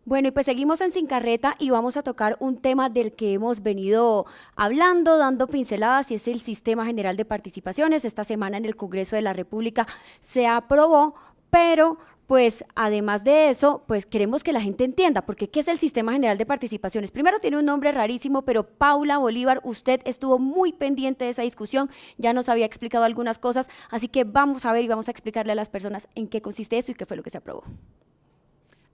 Bueno, y pues seguimos en Sin Carreta y vamos a tocar un tema del que hemos venido hablando, dando pinceladas, y es el Sistema General de Participaciones. Esta semana en el Congreso de la República se aprobó, pero pues además de eso, pues queremos que la gente entienda, porque ¿qué es el Sistema General de Participaciones? Primero tiene un nombre rarísimo, pero Paula Bolívar, usted estuvo muy pendiente de esa discusión, ya nos había explicado algunas cosas, así que vamos a ver y vamos a explicarle a las personas en qué consiste eso y qué fue lo que se aprobó.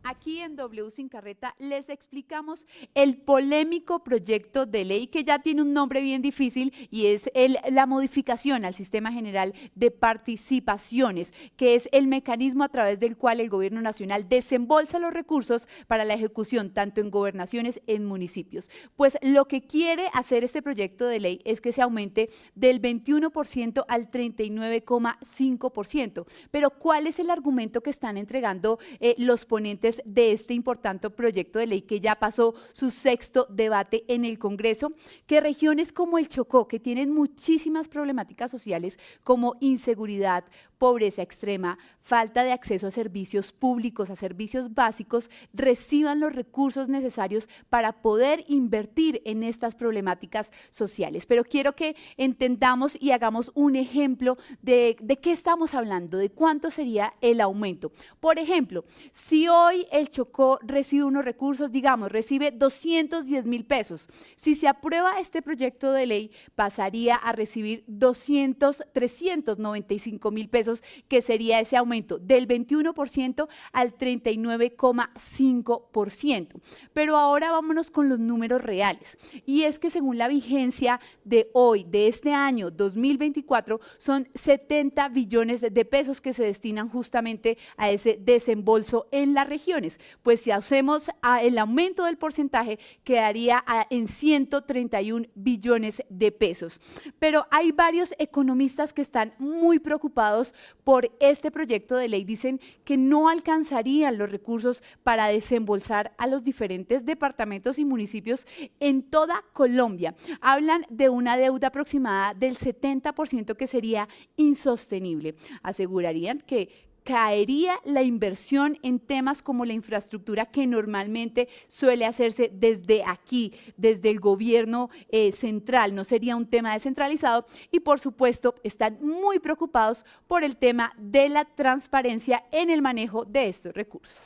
Aquí en W Sin Carreta les explicamos el polémico proyecto de ley que ya tiene un nombre bien difícil y es la modificación al Sistema General de Participaciones, que es el mecanismo a través del cual el Gobierno Nacional desembolsa los recursos para la ejecución tanto en gobernaciones en municipios. Pues lo que quiere hacer este proyecto de ley es que se aumente del 21% al 39,5%. Pero ¿cuál es el argumento que están entregando los ponentes de este importante proyecto de ley que ya pasó su sexto debate en el Congreso? Que regiones como el Chocó, que tienen muchísimas problemáticas sociales como inseguridad, pobreza extrema, falta de acceso a servicios públicos, a servicios básicos, reciban los recursos necesarios para poder invertir en estas problemáticas sociales. Pero quiero que entendamos y hagamos un ejemplo de qué estamos hablando, de cuánto sería el aumento. Por ejemplo, si hoy el Chocó recibe unos recursos, digamos, recibe 210.000 pesos. Si se aprueba este proyecto de ley, pasaría a recibir 395.000 pesos, que sería ese aumento del 21% al 39,5%. Pero ahora vámonos con los números reales. Y es que según la vigencia de hoy, de este año 2024, son 70 billones de pesos que se destinan justamente a ese desembolso en las regiones. Pues si hacemos el aumento del porcentaje, quedaría en 131 billones de pesos. Pero hay varios economistas que están muy preocupados por este proyecto de ley. Dicen que no alcanzarían los recursos para desembolsar a los diferentes departamentos y municipios en toda Colombia. Hablan de una deuda aproximada del 70% que sería insostenible. Asegurarían que caería la inversión en temas como la infraestructura que normalmente suele hacerse desde aquí, desde el gobierno central, no sería un tema descentralizado, y por supuesto están muy preocupados por el tema de la transparencia en el manejo de estos recursos.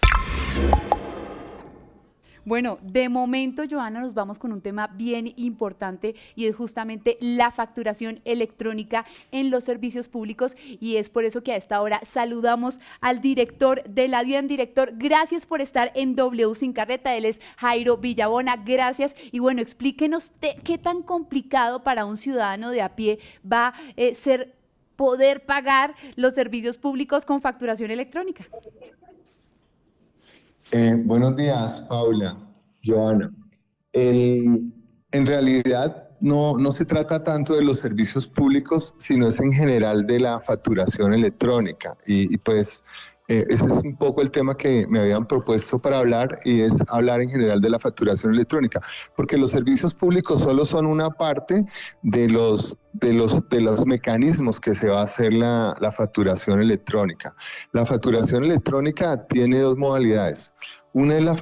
Bueno, de momento, Joana, nos vamos con un tema bien importante y es justamente la facturación electrónica en los servicios públicos, y es por eso que a esta hora saludamos al director de la DIAN. Director, gracias por estar en W Sin Carreta. Él es Jairo Villabona, gracias. Y bueno, explíquenos qué tan complicado para un ciudadano de a pie va a ser poder pagar los servicios públicos con facturación electrónica. Buenos días, Paula, Joana. En realidad no se trata tanto de los servicios públicos, sino es en general de la facturación electrónica. Y pues ese es un poco el tema que me habían propuesto para hablar, y es hablar en general de la facturación electrónica, porque los servicios públicos solo son una parte de los mecanismos que se va a hacer la facturación electrónica. La facturación electrónica tiene dos modalidades. Una es la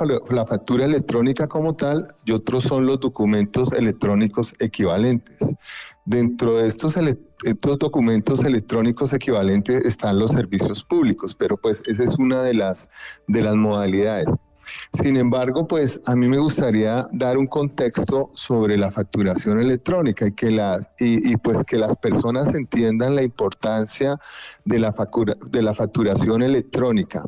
factura electrónica como tal, y otros son los documentos electrónicos equivalentes. Dentro de estos documentos electrónicos equivalentes están los servicios públicos, pero pues esa es una de las modalidades. Sin embargo, pues a mí me gustaría dar un contexto sobre la facturación electrónica y pues que las personas entiendan la importancia de la facturación electrónica.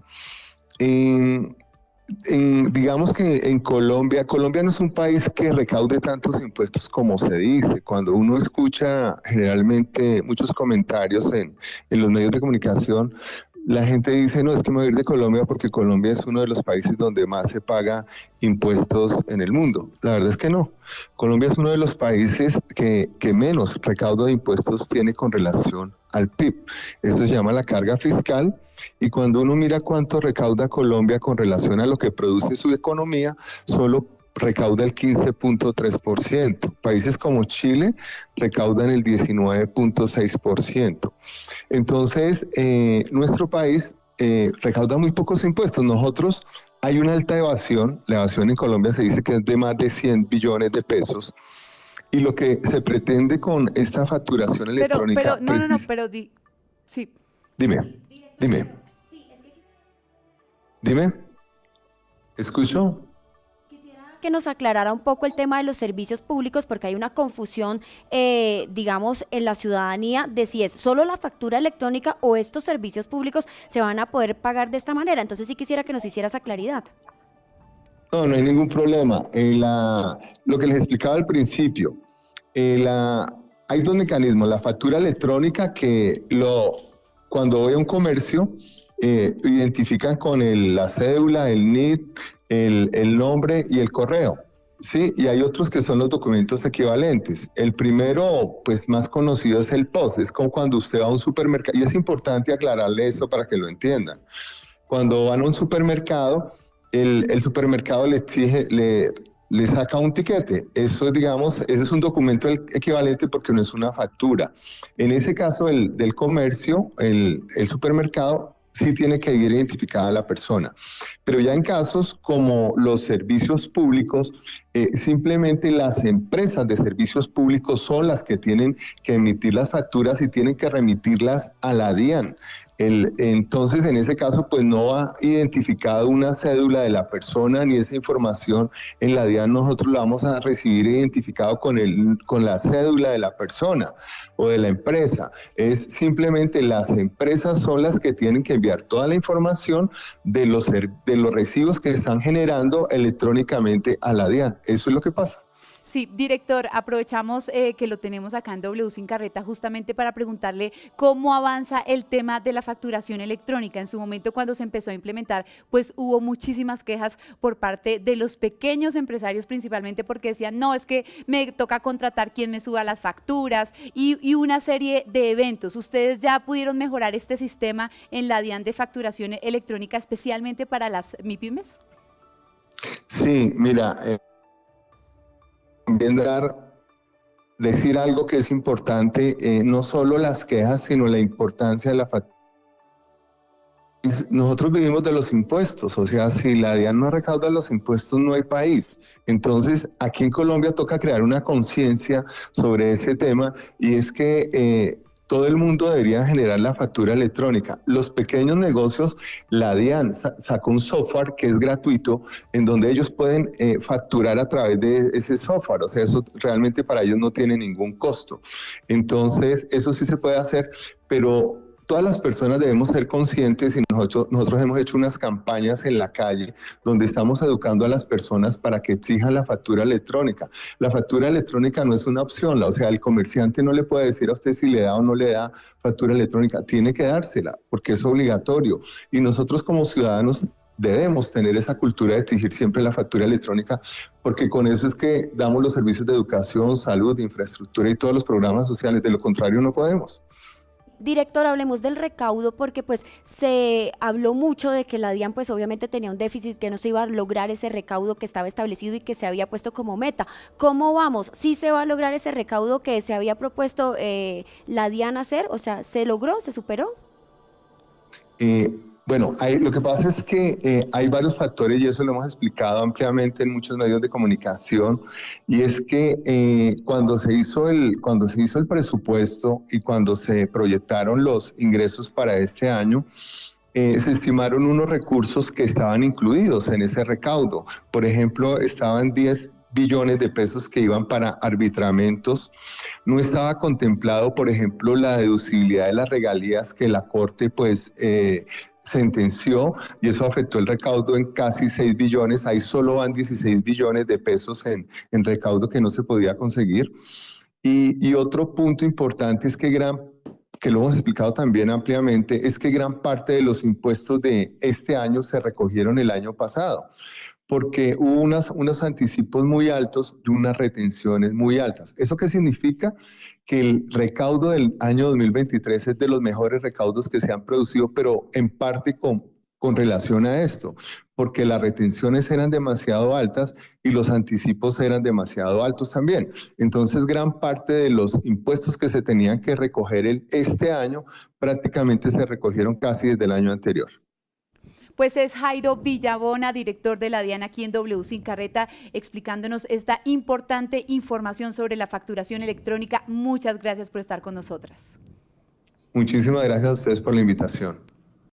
Digamos que en Colombia no es un país que recaude tantos impuestos como se dice. Cuando uno escucha generalmente muchos comentarios en los medios de comunicación, la gente dice, no, es que me voy a ir de Colombia porque Colombia es uno de los países donde más se paga impuestos en el mundo. La verdad es que no. Colombia es uno de los países que menos recaudo de impuestos tiene con relación al PIB. Eso se llama la carga fiscal, y cuando uno mira cuánto recauda Colombia con relación a lo que produce su economía, solo recauda el 15.3%. Países como Chile recaudan el 19.6%. Entonces, nuestro país recauda muy pocos impuestos. Nosotros hay una alta evasión. La evasión en Colombia se dice que es de más de 100 billones de pesos. Y lo que se pretende con esta facturación electrónica... Sí. Dime. ¿Escucho? Que nos aclarara un poco el tema de los servicios públicos, porque hay una confusión, digamos, en la ciudadanía de si es solo la factura electrónica o estos servicios públicos se van a poder pagar de esta manera. Entonces sí quisiera que nos hiciera esa claridad. No, no hay ningún problema. Lo que les explicaba al principio, hay dos mecanismos. La factura electrónica cuando voy a un comercio, identifican con la cédula, el NIT, el nombre y el correo, ¿sí? Y hay otros que son los documentos equivalentes. El primero, pues más conocido, es el POS. Es como cuando usted va a un supermercado, y es importante aclararle eso para que lo entiendan. Cuando van a un supermercado, el supermercado le exige, le saca un tiquete. Eso, digamos, ese es un documento equivalente porque no es una factura. En ese caso, del comercio, el supermercado, sí tiene que ir identificada la persona. Pero ya en casos como los servicios públicos, simplemente las empresas de servicios públicos son las que tienen que emitir las facturas y tienen que remitirlas a la DIAN. Entonces, en ese caso, pues no va identificado una cédula de la persona ni esa información en la DIAN. Nosotros la vamos a recibir identificado con la cédula de la persona o de la empresa. Es simplemente las empresas son las que tienen que enviar toda la información de los recibos que están generando electrónicamente a la DIAN. Eso es lo que pasa. Sí, director, aprovechamos que lo tenemos acá en W Sin Carreta justamente para preguntarle cómo avanza el tema de la facturación electrónica. En su momento, cuando se empezó a implementar, pues hubo muchísimas quejas por parte de los pequeños empresarios, principalmente porque decían, no, es que me toca contratar quien me suba las facturas y una serie de eventos. ¿Ustedes ya pudieron mejorar este sistema en la DIAN de facturación electrónica, especialmente para las MIPYMES? Sí, mira... También decir algo que es importante, no solo las quejas, sino la importancia de la factura. Nosotros vivimos de los impuestos, o sea, si la DIAN no recauda los impuestos, no hay país. Entonces, aquí en Colombia toca crear una conciencia sobre ese tema, y es que todo el mundo debería generar la factura electrónica. Los pequeños negocios, la DIAN sacó un software que es gratuito, en donde ellos pueden facturar a través de ese software. O sea, eso realmente para ellos no tiene ningún costo. Entonces, eso sí se puede hacer, pero todas las personas debemos ser conscientes, y nosotros hemos hecho unas campañas en la calle donde estamos educando a las personas para que exijan la factura electrónica. La factura electrónica no es una opción, o sea, el comerciante no le puede decir a usted si le da o no le da factura electrónica, tiene que dársela porque es obligatorio, y nosotros como ciudadanos debemos tener esa cultura de exigir siempre la factura electrónica, porque con eso es que damos los servicios de educación, salud, infraestructura y todos los programas sociales. De lo contrario no podemos. Director, hablemos del recaudo, porque pues se habló mucho de que la DIAN pues obviamente tenía un déficit, que no se iba a lograr ese recaudo que estaba establecido y que se había puesto como meta. ¿Cómo vamos? ¿Sí se va a lograr ese recaudo que se había propuesto la DIAN hacer? O sea, ¿se logró? ¿Se superó? Bueno, lo que pasa es que hay varios factores, y eso lo hemos explicado ampliamente en muchos medios de comunicación, y es que cuando se hizo el presupuesto y cuando se proyectaron los ingresos para este año, se estimaron unos recursos que estaban incluidos en ese recaudo. Por ejemplo, estaban 10 billones de pesos que iban para arbitramentos. No estaba contemplado, por ejemplo, la deducibilidad de las regalías que la Corte pues sentenció, y eso afectó el recaudo en casi 6 billones. Ahí solo van 16 billones de pesos en recaudo que no se podía conseguir. Y otro punto importante es que lo hemos explicado también ampliamente, es que gran parte de los impuestos de este año se recogieron el año pasado, porque hubo unos anticipos muy altos y unas retenciones muy altas. ¿Eso qué significa? Que el recaudo del año 2023 es de los mejores recaudos que se han producido, pero en parte con relación a esto, porque las retenciones eran demasiado altas y los anticipos eran demasiado altos también. Entonces, gran parte de los impuestos que se tenían que recoger este año prácticamente se recogieron casi desde el año anterior. Pues es Jairo Villabona, director de la DIAN aquí en W Sin Carreta, explicándonos esta importante información sobre la facturación electrónica. Muchas gracias por estar con nosotras. Muchísimas gracias a ustedes por la invitación.